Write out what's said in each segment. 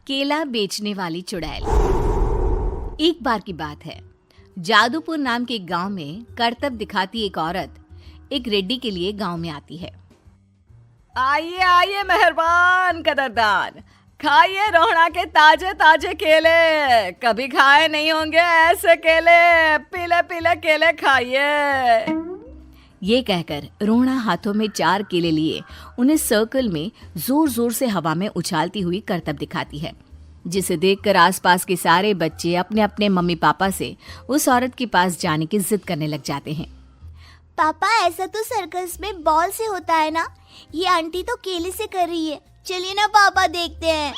केला बेचने वाली चुड़ैल। एक बार की बात है, जादूपुर नाम के एक गांव में करतब दिखाती एक औरत एक रेड्डी के लिए गांव में आती है। आइए आइए मेहरबान कदरदान, खाइए रोहड़ा के ताजे ताजे केले। कभी खाए नहीं होंगे ऐसे केले, पीले पीले केले खाइए। ये कहकर रोहड़ा हाथों में 4 केले लिए उन्हें सर्कल में जोर जोर से हवा में उछालती हुई करतब दिखाती है, जिसे देखकर आसपास के सारे बच्चे अपने अपने मम्मी पापा से उस औरत के पास जाने की जिद करने लग जाते हैं। पापा, ऐसा तो सर्कस में बॉल से होता है ना, ये आंटी तो केले से कर रही है। चलिए ना पापा, देखते हैं।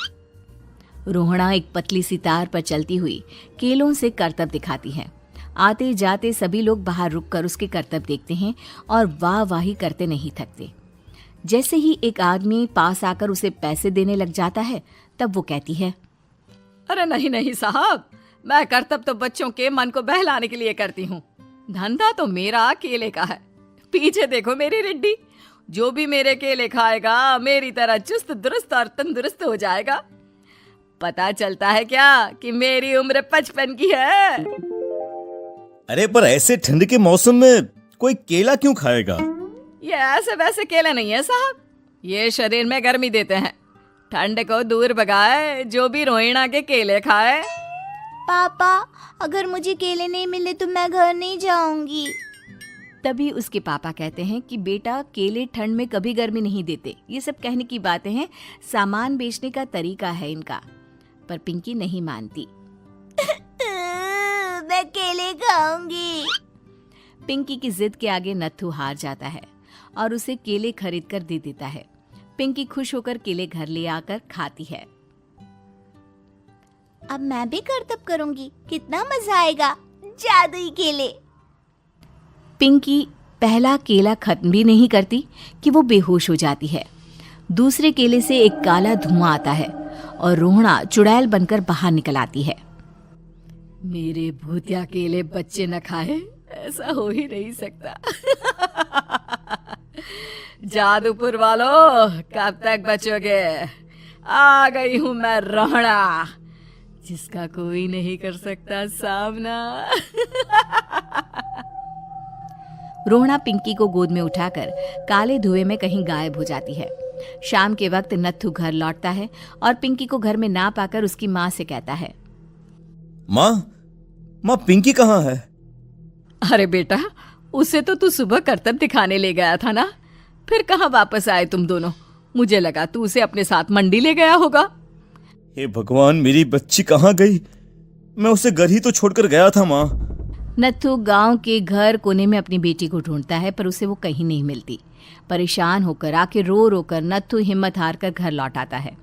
रोहड़ा एक पतली सी तार पर चलती हुई केलों से करतब दिखाती है। आते जाते सभी लोग बाहर रुककर उसके करतब देखते हैं और वाह वाही करते नहीं थकते। जैसे ही एक आदमी पास आकर उसे पैसे देने लग जाता है, तब वो कहती है, अरे नहीं नहीं साहब, मैं करतब तो बच्चों के मन को बहलाने के लिए करती हूँ। धंधा तो मेरा केले का है। पीछे देखो मेरी रिड्डी, जो भी मेरे केले खाएगा मेरी तरह चुस्त दुरुस्त और तंदुरुस्त हो जाएगा। पता चलता है क्या कि मेरी उम्र 55 की है। अरे पर ऐसे ठंड के मौसम में कोई केला क्यों खाएगा? ये ऐसे वैसे केले नहीं है साहब, ये शरीर में गर्मी देते हैं। ठंड को दूर भगाए जो भी रोहिणा के केले खाए। पापा, अगर मुझे केले नहीं मिले तो मैं घर नहीं जाऊंगी। तभी उसके पापा कहते हैं कि बेटा, केले ठंड में कभी गर्मी नहीं देते। ये सब कहने की बातें हैं, सामान बेचने का तरीका है इनका। पर पिंकी नहीं मानती। मैं केले खाऊंगी। पिंकी की जिद के आगे नत्थू हार जाता है और उसे केले खरीद कर दे देता है। पिंकी खुश होकर केले घर ले आकर खाती है। अब मैं भी करतब करूंगी, कितना मजा आएगा। जादुई केले। पिंकी पहला केला खत्म भी नहीं करती कि वो बेहोश हो जाती है। दूसरे केले से एक काला धुआं आता है और रोहड़ा चुड़ैल बनकर बाहर निकल आती है। मेरे भूतिया केले बच्चे न खाए, ऐसा हो ही नहीं सकता। जादूपुर वालों, कब तक बचोगे? आ गई हूं मैं रोहड़ा, जिसका कोई नहीं कर सकता सामना। रोहड़ा पिंकी को गोद में उठाकर काले धुएं में कहीं गायब हो जाती है। शाम के वक्त नत्थू घर लौटता है और पिंकी को घर में ना पाकर उसकी माँ से कहता है, माँ पिंकी कहाँ है? अरे बेटा, उसे तो तू सुबह करतब दिखाने ले गया था ना, फिर कहाँ वापस आए तुम दोनों? मुझे लगा तू उसे अपने साथ मंडी ले गया होगा। हे भगवान, मेरी बच्ची कहाँ गई? मैं उसे घर ही तो छोड़कर गया था माँ। नत्थू गांव के घर कोने में अपनी बेटी को ढूंढता है, पर उसे वो कहीं नहीं मिलती। परेशान होकर आखिर रो रो कर नत्थू हिम्मत हार कर घर लौट आता है।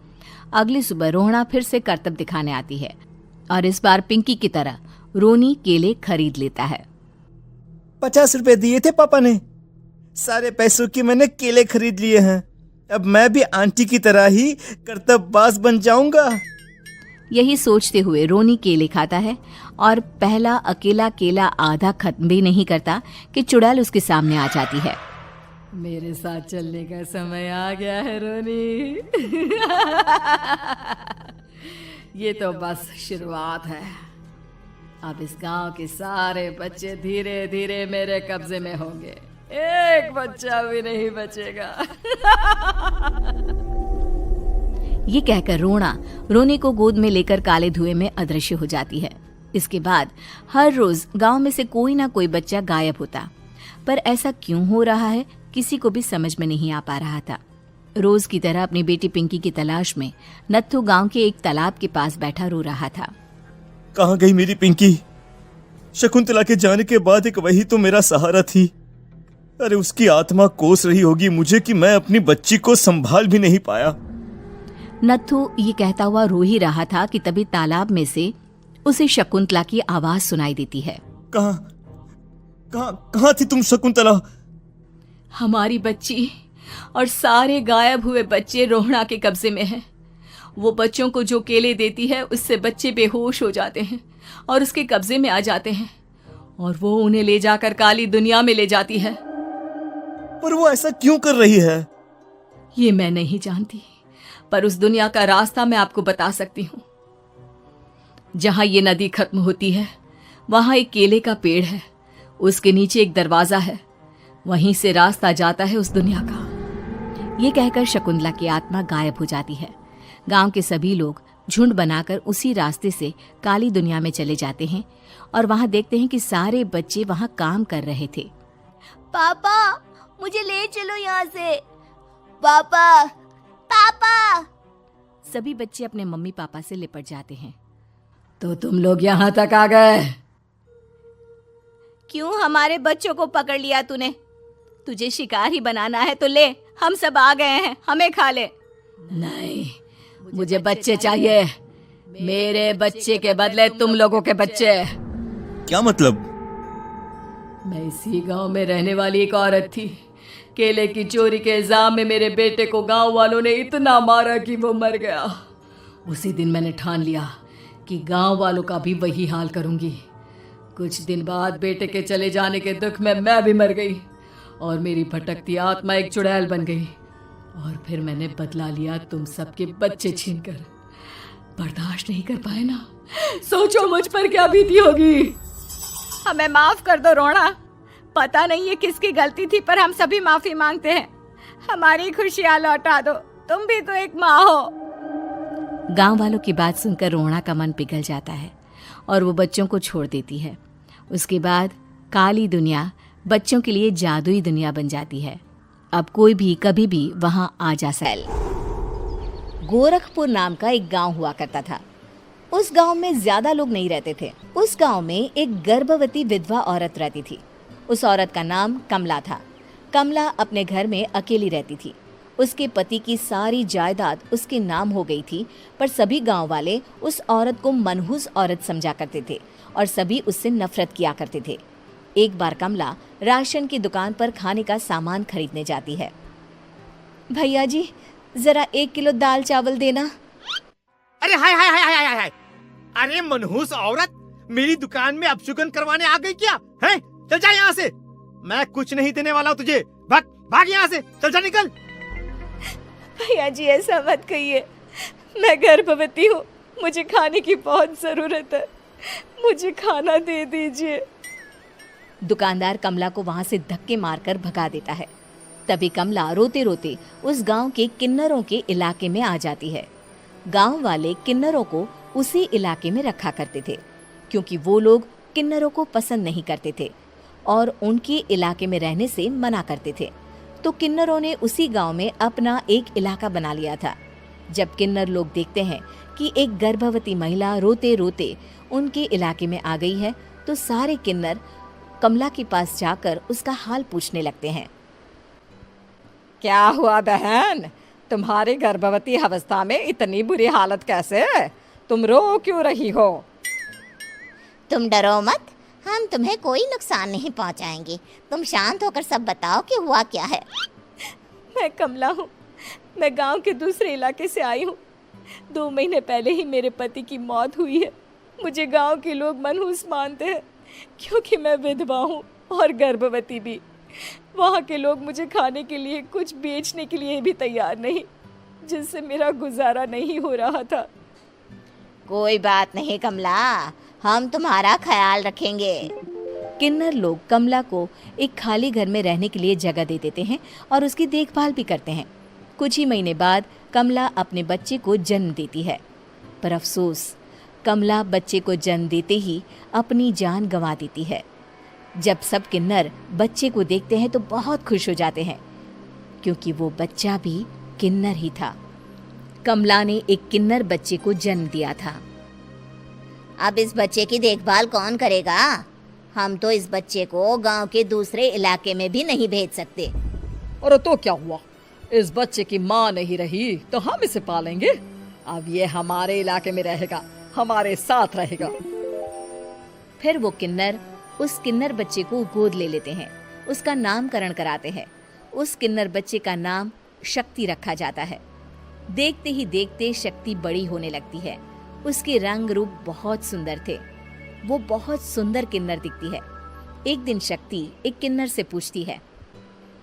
अगली सुबह रोहड़ा फिर से करतब दिखाने आती है और इस बार पिंकी की तरह रोनी केले खरीद लेता है। 50 रुपए दिए थे पापा ने, सारे पैसों की मैंने केले खरीद लिए हैं। अब मैं भी आंटी की तरह ही करतबबाज बन जाऊंगा। यही सोचते हुए रोनी केले खाता है और पहला अकेला केला आधा खत्म भी नहीं करता कि चुड़ैल उसके सामने आ जाती है। मेरे साथ चलने का समय आ गया है रोनी। ये तो बस शुरुआत है। अब इस गांव के सारे बच्चे धीरे धीरे मेरे कब्जे में होंगे, एक बच्चा भी नहीं बचेगा। ये कहकर रोनी को गोद में लेकर काले धुएं में अदृश्य हो जाती है। इसके बाद हर रोज गांव में से कोई ना कोई बच्चा गायब होता, पर ऐसा क्यों हो रहा है किसी को भी समझ में नहीं आ पा रहा था। रोज की तरह अपनी बेटी पिंकी की तलाश में नत्थू गांव के एक तालाब के पास बैठा रो रहा था। कहाँ गई मेरी पिंकी? शकुंतला के जाने के बाद एक वही तो मेरा सहारा थी। अरे उसकी आत्मा कोस रही होगी मुझे कि मैं अपनी बच्ची को संभाल भी नहीं पाया। नत्थू ये कहता हुआ रो ही रहा था कि तभी तालाब में से उसे शकुंतला की आवाज सुनाई देती है। कहाँ थी तुम शकुंतला? हमारी बच्ची और सारे गायब हुए बच्चे रोहड़ा के कब्जे में हैं। वो बच्चों को जो केले देती है उससे बच्चे बेहोश हो जाते हैं और उसके कब्जे में आ जाते हैं और वो उन्हें ले जाकर काली दुनिया में ले जाती है। पर वो ऐसा क्यों कर रही है? ये मैं नहीं जानती, पर उस दुनिया का रास्ता मैं आपको बता सकती हूँ। जहां ये नदी खत्म होती है वहां एक केले का पेड़ है, उसके नीचे एक दरवाजा है, वहीं से रास्ता जाता है उस दुनिया का। ये कहकर शकुंतला की आत्मा गायब हो जाती है। गांव के सभी लोग झुंड बनाकर उसी रास्ते से काली दुनिया में चले जाते हैं और वहां देखते हैं कि सारे बच्चे वहां काम कर रहे थे। पापा मुझे ले चलो यहाँ से। पापा पापा। सभी बच्चे अपने मम्मी पापा से लिपट जाते हैं। तो तुम लोग यहाँ तक आ गए? क्यों हमारे बच्चों को पकड़ लिया तूने? तुझे शिकार ही बनाना है तो ले, हम सब आ गए हैं, हमें खा ले। नहीं, मुझे बच्चे चाहिए, मेरे बच्चे के बदले तुम लोगों के बच्चे। क्या मतलब? मैं इसी गांव में रहने वाली एक औरत थी। केले की चोरी के इल्जाम में मेरे बेटे को गांव वालों ने इतना मारा कि वो मर गया। उसी दिन मैंने ठान लिया कि गांव वालों का भी वही हाल करूंगी। कुछ दिन बाद बेटे के चले जाने के दुख में मैं भी मर गई और मेरी भटकती आत्मा एक चुड़ैल बन गई। और फिर मैंने बदला लिया तुम सबके बच्चे छीनकर। बर्दाश्त नहीं कर पाए ना, सोचो मुझ पर क्या बीती होगी। हमें माफ कर दो रोना, पता नहीं ये किसकी गलती थी पर हम सभी माफी मांगते हैं। हमारी खुशियां लौटा दो, तुम भी तो एक माँ हो। गांव वालों की बात सुनकर रोना का मन पिघल जाता है और वो बच्चों को छोड़ देती है। उसके बाद काली दुनिया बच्चों के लिए जादुई दुनिया बन जाती है। अब कोई भी कभी भी वहां आ जा सकता। गोरखपुर नाम का एक गांव हुआ करता था। उस गांव में ज्यादा लोग नहीं रहते थे। उस गांव में एक गर्भवती विधवा औरत रहती थी। उस औरत का नाम कमला था। कमला अपने घर में अकेली रहती थी। उसके पति की सारी जायदाद उसके नाम हो गई थी, पर सभी गांव वाले उस औरत को मनहूस औरत समझा करते थे और सभी उससे नफरत किया करते थे। एक बार कमला राशन की दुकान पर खाने का सामान खरीदने जाती है। भैया जी, जरा 1 किलो दाल चावल देना। अरे हाय हाय हाय हाय हाय हाय! अरे मनहूस औरत, मेरी दुकान में अपशुगन करवाने आ गई क्या? हैं? चल जा यहाँ से, मैं कुछ नहीं देने वाला हूँ तुझे। भाग भाग यहाँ से, चल जा, निकल। भैया जी ऐसा मत कहिए, मैं गर्भवती हूँ, मुझे खाने की बहुत जरूरत है, मुझे खाना दे दीजिए। दुकानदार कमला को वहां से धक्के मारकर भगा देता है। तभी कमला रोते रोते उस गांव के किन्नरों के इलाके में आ जाती है। गांव वाले किन्नरों को उसी इलाके में रखा करते थे क्योंकि वो लोग किन्नरों को पसंद नहीं करते थे और उनके इलाके में रहने से मना करते थे। तो किन्नरों ने उसी गांव में अपना एक इलाका बना लिया था। जब किन्नर लोग देखते हैं कि एक गर्भवती महिला रोते रोते उनके इलाके में आ गई है तो सारे किन्नर कमला के पास जाकर उसका हाल पूछने लगते हैं। क्या हुआ बहन, तुम्हारी गर्भवती अवस्था में इतनी बुरी हालत कैसे है? तुम रो क्यों रही हो? तुम डरो मत, हम तुम्हें कोई नुकसान नहीं पहुंचाएंगे। तुम शांत होकर सब बताओ कि हुआ क्या है। मैं कमला हूँ, मैं गांव के दूसरे इलाके से आई हूँ। 2 महीने पहले ही मेरे पति की मौत हुई है। मुझे गांव के लोग मनहूस मानते हैं क्योंकि मैं विधवा हूँ और गर्भवती भी। वहाँ के लोग मुझे खाने के लिए कुछ बेचने के लिए भी तैयार नहीं, जिससे मेरा गुजारा नहीं हो रहा था। कोई बात नहीं कमला, हम तुम्हारा ख्याल रखेंगे। किन्नर लोग कमला को एक खाली घर में रहने के लिए जगह दे देते हैं और उसकी देखभाल भी करते हैं। कुछ ही महीने बाद कमला अपने बच्चे को जन्म देती है, पर अफसोस कमला बच्चे को जन्म देते ही अपनी जान गंवा देती है। जब सब किन्नर बच्चे को देखते हैं तो बहुत खुश हो जाते हैं क्योंकि वो बच्चा भी किन्नर ही था। कमला ने एक किन्नर बच्चे को जन्म दिया था। अब इस बच्चे की देखभाल कौन करेगा? हम तो इस बच्चे को गांव के दूसरे इलाके में भी नहीं भेज सकते। और तो क्या हुआ, इस बच्चे की माँ नहीं रही तो हम इसे पालेंगे। अब ये हमारे इलाके में रहेगा, हमारे साथ रहेगा। फिर वो किन्नर उस किन्नर बच्चे को गोद ले लेते हैं, उसका नामकरण कराते हैं। उस किन्नर बच्चे का नाम शक्ति रखा जाता है। देखते ही देखते शक्ति बड़ी होने लगती है। उसके रंग रूप बहुत सुंदर थे। वो बहुत सुंदर किन्नर दिखती है। एक दिन शक्ति एक किन्नर से पूछती है,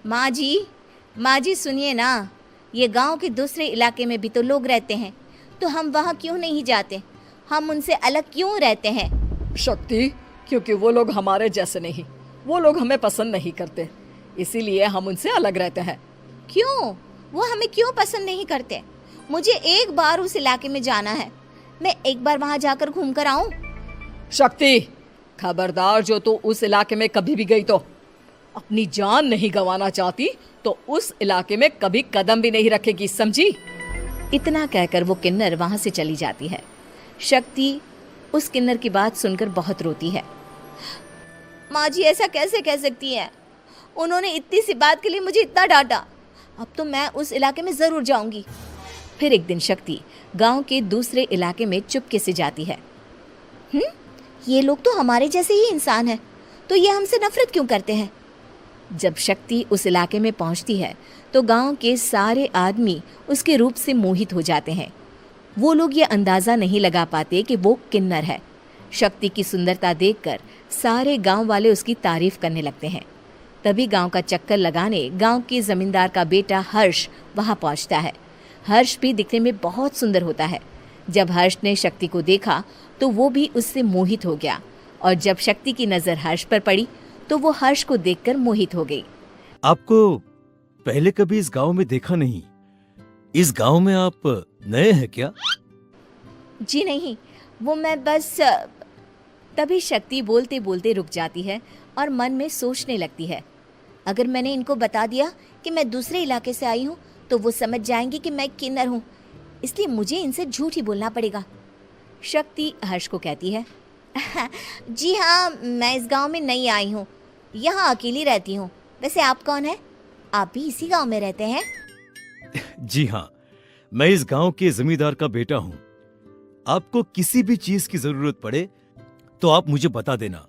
माँ जी सुनिए ना, ये गांव के दूसरे इलाके में भी तो लोग रहते हैं, तो हम वहाँ क्यों नहीं जाते? हम उनसे अलग क्यों रहते हैं? शक्ति, क्योंकि वो लोग हमारे जैसे नहीं, वो लोग हमें पसंद नहीं करते, इसीलिए हम उनसे अलग रहते हैं। क्यों? वो हमें क्यों पसंद नहीं करते? मुझे एक बार उस इलाके में जाना है, मैं एक बार वहाँ जाकर घूम कर आऊँ। शक्ति, खबरदार, जो तू उस इलाके में कभी भी गई तो अपनी जान नहीं गंवाना चाहती तो उस इलाके में कभी कदम भी नहीं रखेगी, समझी? इतना कहकर वो किन्नर वहां से चली जाती है। शक्ति उस किन्नर की बात सुनकर बहुत रोती है। माँ जी ऐसा कैसे कह सकती हैं? उन्होंने इतनी सी बात के लिए मुझे इतना डांटा। अब तो मैं उस इलाके में ज़रूर जाऊंगी। फिर एक दिन शक्ति गांव के दूसरे इलाके में चुपके से जाती है। ये लोग तो हमारे जैसे ही इंसान हैं, तो ये हमसे नफरत क्यों करते हैं? जब शक्ति उस इलाके में पहुंचती है तो गांव के सारे आदमी उसके रूप से मोहित हो जाते हैं। वो लोग ये अंदाज़ा नहीं लगा पाते कि वो किन्नर है। शक्ति की सुंदरता देखकर सारे गांव वाले उसकी तारीफ करने लगते हैं। तभी गांव का चक्कर लगाने गांव के जमींदार का बेटा हर्ष वहां पहुंचता है। हर्ष भी दिखने में बहुत सुंदर होता है। जब हर्ष ने शक्ति को देखा तो वो भी उससे मोहित हो गया, और जब शक्ति की नज़र हर्ष पर पड़ी तो वो हर्ष को देखकर मोहित हो गई। आपको पहले कभी इस गांव में देखा नहीं। इस गांव में आप नए हैं क्या? जी नहीं, वो मैं बस तभी शक्ति बोलते बोलते रुक जाती है और मन में सोचने लगती है। अगर मैंने इनको बता दिया कि मैं दूसरे इलाके से आई हूँ तो वो समझ जाएंगे कि मैं किन्नर हूँ, इसलिए मुझे इनसे झूठ ही बोलना पड़ेगा। शक्ति हर्ष को कहती है, जी हाँ, मैं इस गांव में नई आई हूँ, यहाँ अकेली रहती हूँ। वैसे आप कौन है? आप भी इसी गांव में रहते हैं? जी हाँ, मैं इस गांव के जमींदार का बेटा हूँ। आपको किसी भी चीज की जरूरत पड़े तो आप मुझे बता देना,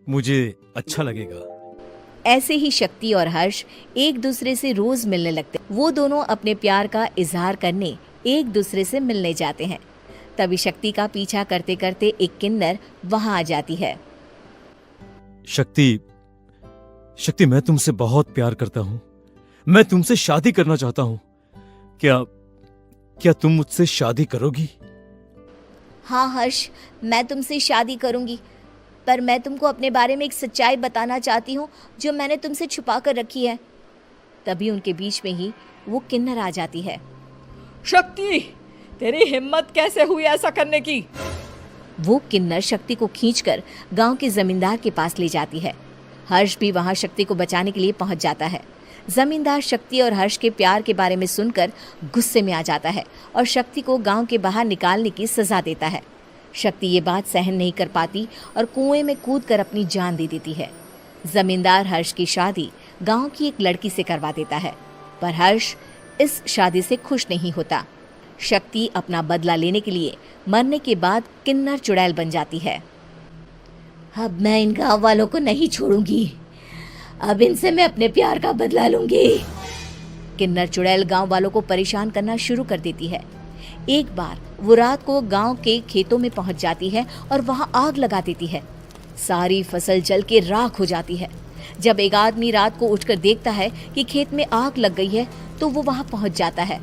मुझे अच्छा लगेगा। ऐसे ही शक्ति और हर्ष एक दूसरे से रोज मिलने लगते। वो दोनों अपने प्यार का इजहार करने एक दूसरे से मिलने जाते हैं। तभी शक्ति का पीछा करते करते एक किन्नर वहां आ जाती है। शक्ति, मैं तुमसे बहुत प्यार करता हूँ। मैं तुमसे शादी करना चाहता हूँ। क्या तुम मुझसे शादी करोगी? हाँ हर्ष, मैं तुमसे शादी करूंगी, पर मैं तुमको अपने बारे में एक सच्चाई बताना चाहती हूँ जो मैंने तुमसे छुपा कर रखी है। तभी उनके बीच में ही वो किन्नर आ जाती है। शक्ति, तेरी हिम्मत कैसे हुई ऐसा करने की? वो किन्नर शक्ति को खींचकर गांव के जमींदार के पास ले जाती है। हर्ष भी वहां शक्ति को बचाने के लिए पहुंच जाता है। जमींदार शक्ति और हर्ष के प्यार के बारे में सुनकर गुस्से में आ जाता है और शक्ति को गांव के बाहर निकालने की सजा देता है। शक्ति ये बात सहन नहीं कर पाती और कुएं में कूदकर अपनी जान दे देती है। जमींदार हर्ष की शादी गांव की एक लड़की से करवा देता है, पर हर्ष इस शादी से खुश नहीं होता। शक्ति अपना बदला लेने के लिए मरने के बाद किन्नर चुड़ैल बन जाती है। अब मैं इन गांव वालों को नहीं छोड़ूंगी, अब इनसे मैं अपने प्यार का बदला लूंगी। किन्नर चुड़ैल गांव वालों को परेशान करना शुरू कर देती है। एक बार वो रात को गांव के खेतों में पहुंच जाती है और वहां आग लगा देती है। सारी फसल जल के राख हो जाती है। जब एक आदमी रात को उठकर देखता है कि खेत में आग लग गई है तो वो वहां पहुंच जाता है।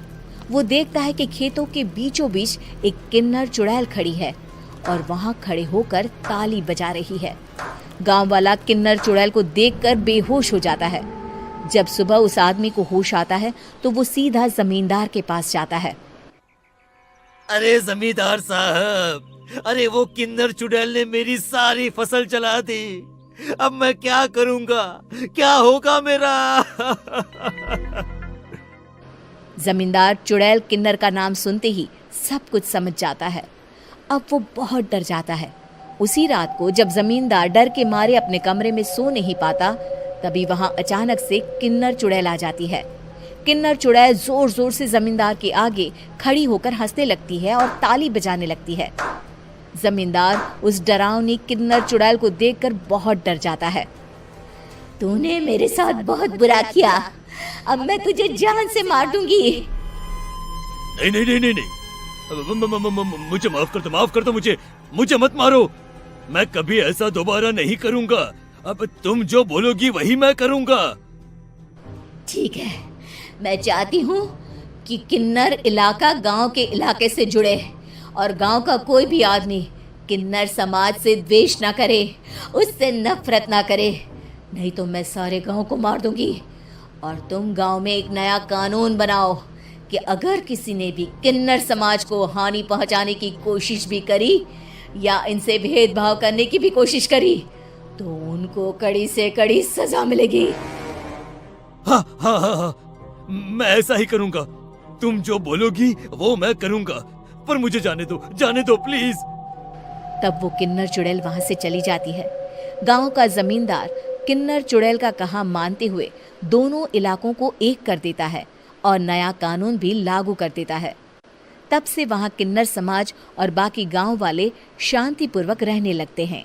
वो देखता है कि खेतों के बीचों बीच एक किन्नर चुड़ैल खड़ी है और वहां खड़े होकर ताली बजा रही है। गांव वाला किन्नर चुड़ैल को देखकर बेहोश हो जाता है। जब सुबह उस आदमी को होश आता है तो वो सीधा जमींदार के पास जाता है। अरे जमींदार साहब, अरे वो किन्नर चुड़ैल ने मेरी सारी फसल जला दी। अब मैं क्या करूंगा? क्या होगा मेरा? जमींदार चुड़ैल किन्नर का नाम सुनते ही सब कुछ समझ जाता है। अब वो बहुत डर जाता है। उसी रात को जब जमींदार डर के मारे अपने कमरे में सो नहीं पाता, तभी वहां अचानक से किन्नर चुड़ैल आ जाती है। किन्नर चुड़ैल जोर जोर से जमींदार के आगे खड़ी होकर हंसने लगती है और ताली बजाने लगती है। जमींदार उस डरावनी किन्नर चुड़ैल को देखकर बहुत डर जाता है। तूने मेरे साथ बहुत बुरा किया, अब मैं तुझे जान से मार दूंगी। नहीं नहीं नहीं नहीं, नहीं। मुझे माफ कर दो, मुझे मत मारो। मैं कभी ऐसा दोबारा नहीं करूंगा। अब तुम जो बोलोगी वही मैं करूंगा। ठीक है, मैं चाहती हूँ कि किन्नर इलाका गांव के इलाके से जुड़े और गांव का कोई भी आदमी किन्नर समाज से द्वेष ना करे, उससे नफरत ना करे, नहीं तो मैं सारे गांव को मार दूंगी। और तुम गांव में एक नया कानून बनाओ कि अगर किसी ने भी किन्नर समाज को हानि पहुंचाने की कोशिश भी करी या इनसे भेदभाव करने की भी कोशिश करी तो उनको कड़ी से कड़ी सजा मिलेगी। हाँ हाँ हाँ हाँ, मैं ऐसा ही करूंगा। तुम जो बोलोगी वो मैं करूंगा, पर मुझे जाने दो प्लीज। तब वो किन्नर चुड़ैल वहां से चली जाती है। गांव का जमींदार किन्नर चुड़ैल का कहा मानते हुए दोनों इलाकों को एक कर देता है और नया कानून भी लागू कर देता है। तब से वहां किन्नर समाज और बाकी गांव वाले शांतिपूर्वक रहने लगते हैं।